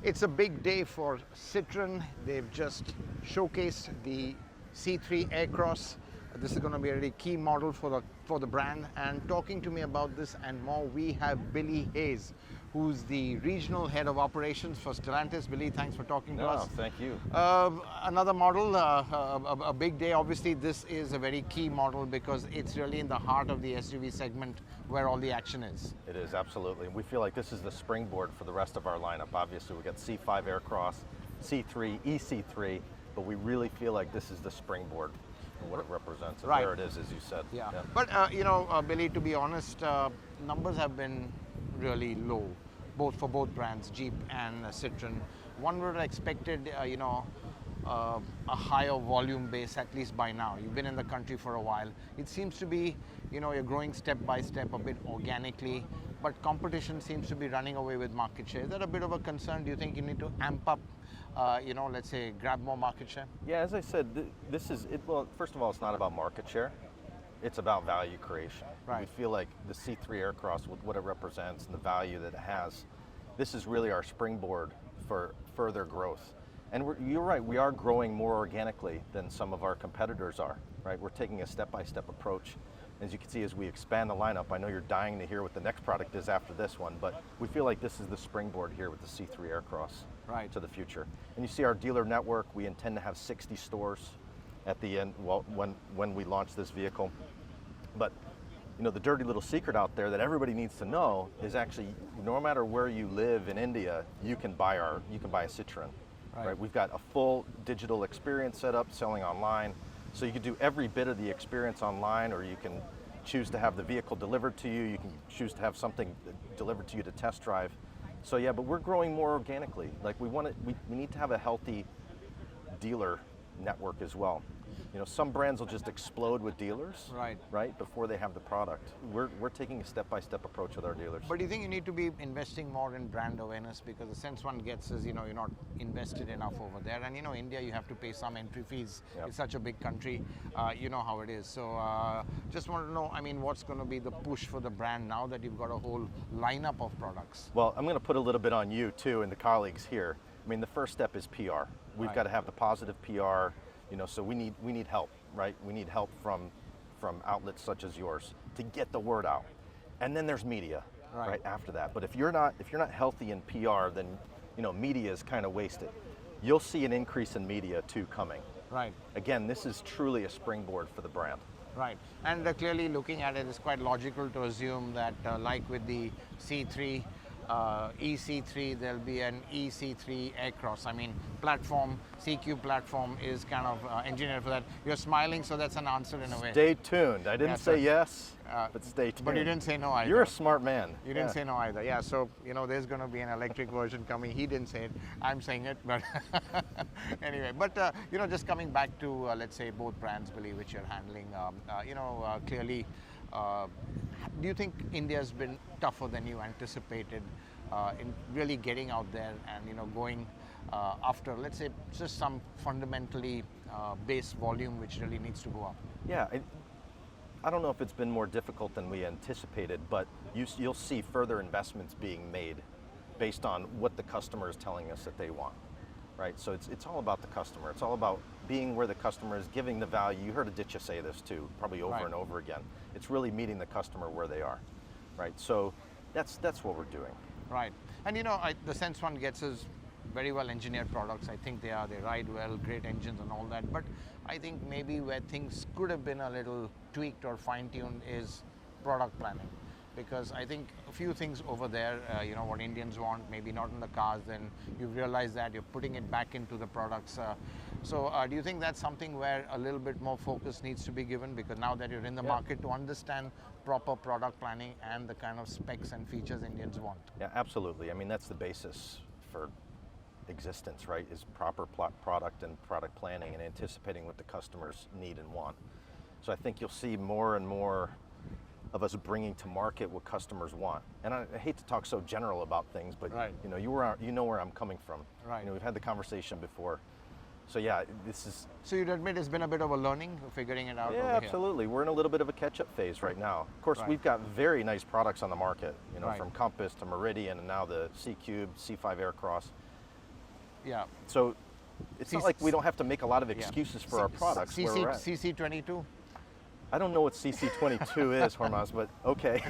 It's a big day for Citroen. They've just showcased the C3 Aircross. This is going to be a really key model for the brand. And talking to me about this and more, we have Billy Hayes, who's the regional head of operations for Stellantis. Billy, thanks for talking to us. Thank you. Another model, a big day. Obviously, this is a very key model because it's really in the heart of the SUV segment where all the action is. It is, absolutely. We feel like this is the springboard for the rest of our lineup. Obviously, we got C5 Aircross, C3, EC3, but we really feel like this is the springboard and what it represents and Right. where it is, as you said. Yeah. But, Billy, to be honest, numbers have been really low, for both brands, Jeep and Citroen. One would have expected, a higher volume base, at least by now. You've been in the country for a while. It seems to be, you're growing step by step, a bit organically, but competition seems to be running away with market share. Is that a bit of a concern? Do you think you need to amp up, let's say, grab more market share? Yeah, as I said, well, first of all, it's not about market share. It's about value creation. Right. We feel like the C3 Aircross, with what it represents and the value that it has, this is really our springboard for further growth. And you're right, we are growing more organically than some of our competitors are, right? We're taking a step-by-step approach. As you can see, as we expand the lineup, I know you're dying to hear what the next product is after this one, but we feel like this is the springboard here with the C3 Aircross to the future. And you see our dealer network, we intend to have 60 stores at the end, well, when we launch this vehicle. But the dirty little secret out there that everybody needs to know is actually, no matter where you live in India, you can buy a Citroen. Right. We've got a full digital experience set up, selling online. So you can do every bit of the experience online, or you can choose to have the vehicle delivered to you. You can choose to have something delivered to you to test drive. So yeah, but we're growing more organically. Like we need to have a healthy dealer network as well. Some brands will just explode with dealers, right, before they have the product. We're taking a step-by-step approach with our dealers. But do you think you need to be investing more in brand awareness? Because the sense one gets is, you're not invested enough over there. And India, you have to pay some entry fees. Yep. It's such a big country. You know how it is. So just want to know, what's going to be the push for the brand now that you've got a whole lineup of products? Well, I'm going to put a little bit on you too and the colleagues here. The first step is PR. We've got to have the positive PR. So we need help, right? We need help from outlets such as yours to get the word out. And then there's media, right after that. But if you're not healthy in PR, then media is kind of wasted. You'll see an increase in media too coming. Right. Again, this is truly a springboard for the brand. Right. And clearly looking at it, it's quite logical to assume that like with the C3, EC3, there'll be an EC3 Aircross. Platform, CQ platform is kind of engineered for that. You're smiling, so that's an answer in a way. Stay tuned. I didn't say yes, but stay tuned. But you didn't say no either. You're a smart man. You didn't say no either. Yeah, so, there's going to be an electric version coming. He didn't say it. I'm saying it, but anyway. But, just coming back to, let's say, both brands, Billy, which you're handling, clearly, do you think India's been tougher than you anticipated in really getting out there and going after, let's say, just some fundamentally base volume which really needs to go up? Yeah, I don't know if it's been more difficult than we anticipated, but you'll see further investments being made based on what the customer is telling us that they want. Right, so it's all about the customer. It's all about being where the customer is, giving the value. You heard Aditya say this too, probably over and over again. It's really meeting the customer where they are, right? So that's what we're doing. Right, and the sense one gets is very well engineered products. I think they ride well, great engines and all that. But I think maybe where things could have been a little tweaked or fine-tuned is product planning. Because I think a few things over there, what Indians want, maybe not in the cars, then you realize that you're putting it back into the products. So do you think that's something where a little bit more focus needs to be given? Because now that you're in the market, to understand proper product planning and the kind of specs and features Indians want. Yeah, absolutely. That's the basis for existence, right? Is proper product and product planning and anticipating what the customers need and want. So I think you'll see more and more of us bringing to market what customers want. And I hate to talk so general about things, but you know where I'm coming from. Right. We've had the conversation before. So yeah, this is... So you'd admit it's been a bit of a learning, figuring it out? Yeah, absolutely. We're in a little bit of a catch-up phase right now. Of course, we've got very nice products on the market, from Compass to Meridian and now the C-Cube, C5 Aircross. Yeah. So it's not C- like we don't have to make a lot of Yeah. excuses for our products. where we're at. CC22. I don't know what CC22 is, Hormazd, but okay.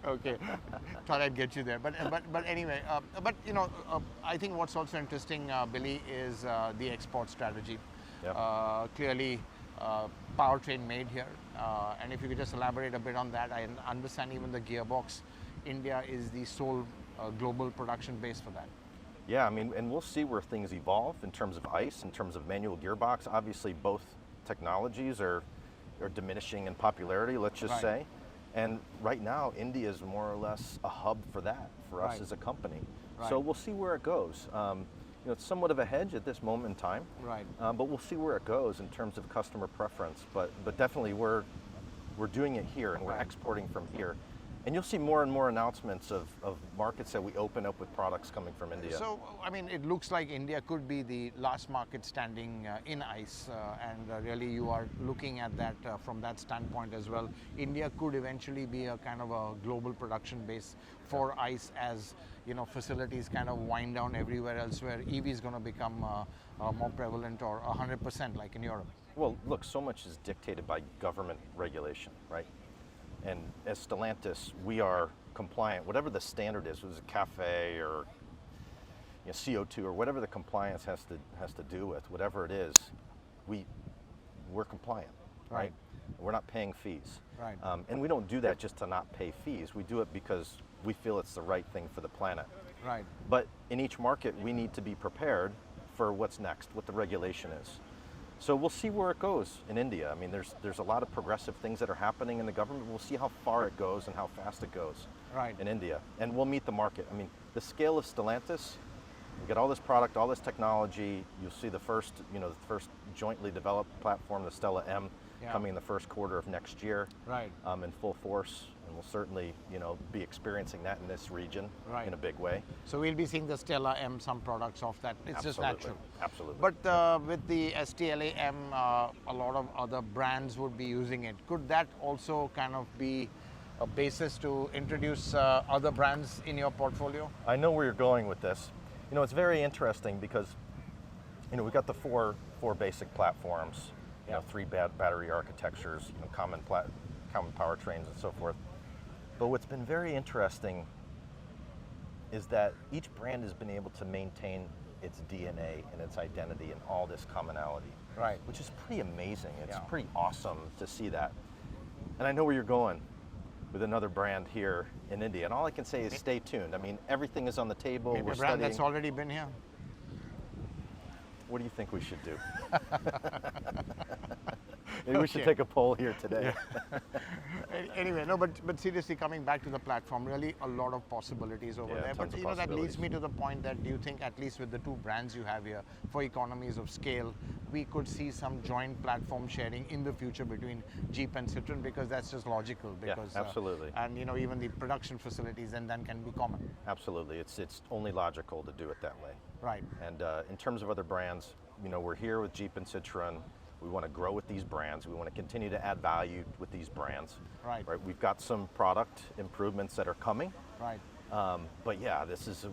Okay, thought I'd get you there. But anyway, but I think what's also interesting, Billy, is the export strategy. Yep. Clearly, powertrain made here, and if you could just elaborate a bit on that, I understand even the gearbox, India is the sole global production base for that. Yeah, I mean, and we'll see where things evolve in terms of ICE, in terms of manual gearbox. Obviously, both technologies are diminishing in popularity, let's just Right. say. And right now, India is more or less a hub for that, for us Right. as a company. Right. So we'll see where it goes. It's somewhat of a hedge at this moment in time, Right. but we'll see where it goes in terms of customer preference. But definitely, we're doing it here, and we're Right. exporting from here. And you'll see more and more announcements of markets that we open up with products coming from India. So, I mean, it looks like India could be the last market standing in ICE, and really you are looking at that from that standpoint as well. India could eventually be a kind of a global production base for ICE as, facilities kind of wind down everywhere else where EV is going to become more prevalent or 100% like in Europe. Well, look, so much is dictated by government regulation, right? And as Stellantis, we are compliant, whatever the standard is, whether it's a CAFE or CO2 or whatever the compliance has to do with, whatever it is, we're compliant, right? Right. We're not paying fees. Right. And we don't do that just to not pay fees. We do it because we feel it's the right thing for the planet. Right. But in each market, we need to be prepared for what's next, what the regulation is. So we'll see where it goes in India. I mean, there's a lot of progressive things that are happening in the government. We'll see how far it goes and how fast it goes Right. in India. And we'll meet the market. I mean, the scale of Stellantis, we get all this product, all this technology. You'll see the first jointly developed platform, the STLA-M, Yeah. coming in the first quarter of next year, Right. in full force. And we'll certainly, be experiencing that in this region Right. in a big way. So we'll be seeing the Stellar-M, some products of that. It's just natural. Absolutely. But with the STLA-M, a lot of other brands would be using it. Could that also kind of be a basis to introduce other brands in your portfolio? I know where you're going with this. It's very interesting because, we've got the four basic platforms, Yeah. three battery architectures, common powertrains and so forth. But what's been very interesting is that each brand has been able to maintain its DNA and its identity and all this commonality. Right. Which is pretty amazing. It's Yeah. pretty awesome to see that. And I know where you're going with another brand here in India. And all I can say is stay tuned. I mean, everything is on the table. Maybe We're a brand studying. that's already been here. What do you think we should do? Maybe we should Okay. take a poll here today. Anyway, no, but seriously, coming back to the platform, really a lot of possibilities over Yeah, there. tons But of that leads possibilities. me to the point that do you think, at least with the two brands you have here, for economies of scale, we could see some joint platform sharing in the future between Jeep and Citroen, because that's just logical. Yeah, Because absolutely. and even the production facilities then can be common. Absolutely. It's only logical to do it that way. Right. And in terms of other brands, we're here with Jeep and Citroen. We want to grow with these brands. We want to continue to add value with these brands. Right. We've got some product improvements that are coming. Right. But yeah,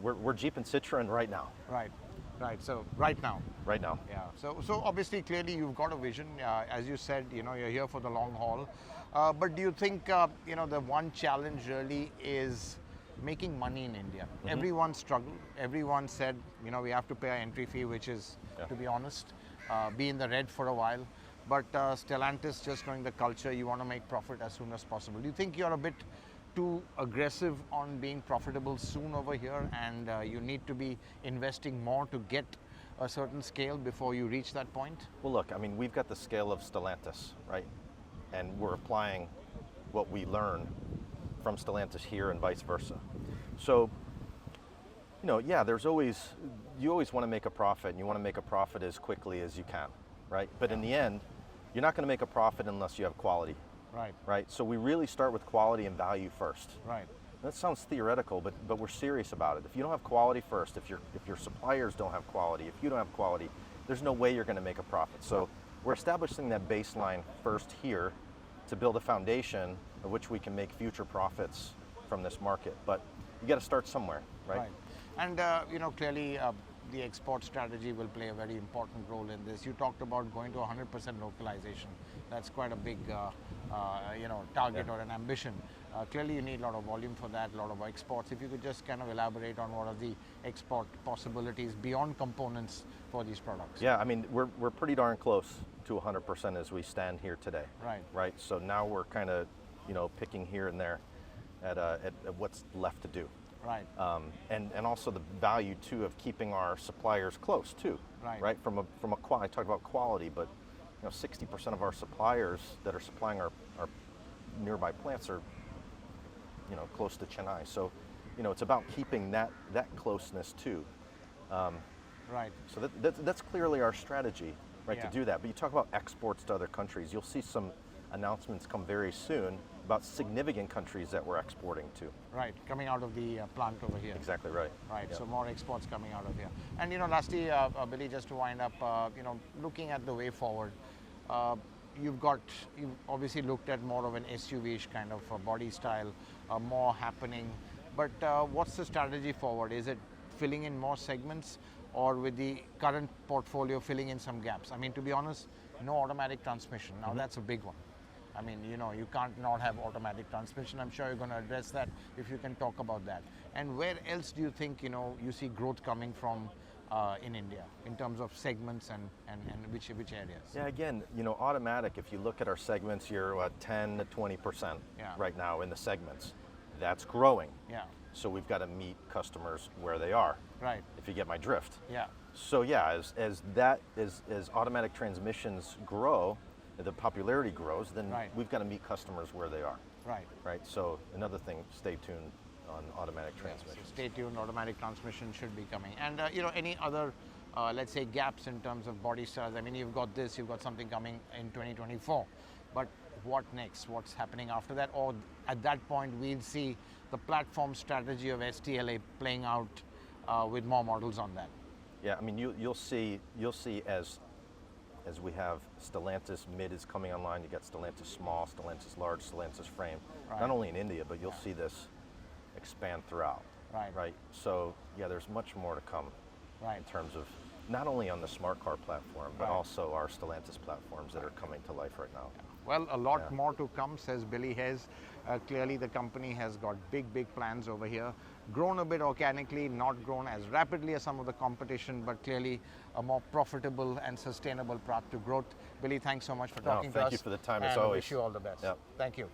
we're Jeep and Citroen right now. Right. Right. So right now. Right now. Yeah. So obviously, clearly, you've got a vision. As you said, you're here for the long haul. But do you think, the one challenge really is making money in India? Mm-hmm. Everyone struggled. Everyone said, we have to pay our entry fee, which is, to be honest, be in the red for a while. But Stellantis, just knowing the culture, you want to make profit as soon as possible. Do you think you're a bit too aggressive on being profitable soon over here, and you need to be investing more to get a certain scale before you reach that point? Well, look, I mean, we've got the scale of Stellantis, right? And we're applying what we learn from Stellantis here and vice versa. So, yeah, you always want to make a profit, and you want to make a profit as quickly as you can, right? But in the end, you're not going to make a profit unless you have quality, Right. right? So we really start with quality and value first. Right. That sounds theoretical, but we're serious about it. If you don't have quality first, if your suppliers don't have quality, if you don't have quality, there's no way you're going to make a profit. So we're establishing that baseline first here to build a foundation of which we can make future profits from this market. But you got to start somewhere, right? And clearly, the export strategy will play a very important role in this. You talked about going to 100% localization. That's quite a big target or an ambition. Clearly you need a lot of volume for that, a lot of exports. If you could just kind of elaborate on what are the export possibilities beyond components for these products. Yeah, I mean, we're pretty darn close to 100% as we stand here today. Right. Right. So now we're kind of, picking here and there at what's left to do. Right. And also the value too of keeping our suppliers close too. Right. Right. From a I talked about quality, but 60% of our suppliers that are supplying our nearby plants are close to Chennai. So it's about keeping that closeness too. Right. So that's clearly our strategy, right, Yeah. to do that. But you talk about exports to other countries. You'll see some announcements come very soon about significant countries that we're exporting to. Right, coming out of the plant over here. Exactly right. Right, Yeah. so more exports coming out of here. And lastly, Billy, just to wind up, looking at the way forward, you've obviously looked at more of an SUV-ish kind of body style, more happening. But what's the strategy forward? Is it filling in more segments, or with the current portfolio filling in some gaps? I mean, to be honest, no automatic transmission. Now that's a big one. I mean, you can't not have automatic transmission. I'm sure you're going to address that if you can talk about that. And where else do you think, you see growth coming from in India in terms of segments and which areas? Yeah, again, automatic, if you look at our segments, you're at 10 to 20% right now in the segments. That's growing. Yeah. So we've got to meet customers where they are. Right. If you get my drift. Yeah. So yeah, as automatic transmissions grow, the popularity grows, then we've got to meet customers where they are. Right. Right. So another thing, stay tuned on automatic transmission. So stay tuned. Automatic transmission should be coming. And any other, let's say, gaps in terms of body styles? I mean, you've got something coming in 2024, but what next? What's happening after that? Or at that point, we'll see the platform strategy of STLA playing out with more models on that. Yeah, I mean, you'll see as we have Stellantis mid is coming online. You got Stellantis small, Stellantis large, Stellantis frame. Right. Not only in India, but you'll see this expand throughout. Right. Right. So yeah, there's much more to come. Right. In terms of not only on the smart car platform, but also our Stellantis platforms that are coming to life right now. Well, a lot more to come, says Billy Hayes. Clearly, the company has got big plans over here. Grown a bit organically, not grown as rapidly as some of the competition, but clearly a more profitable and sustainable path to growth. Billy, thanks so much for talking to us. Thank you for the time, as and always. Wish you all the best. Yep. Thank you.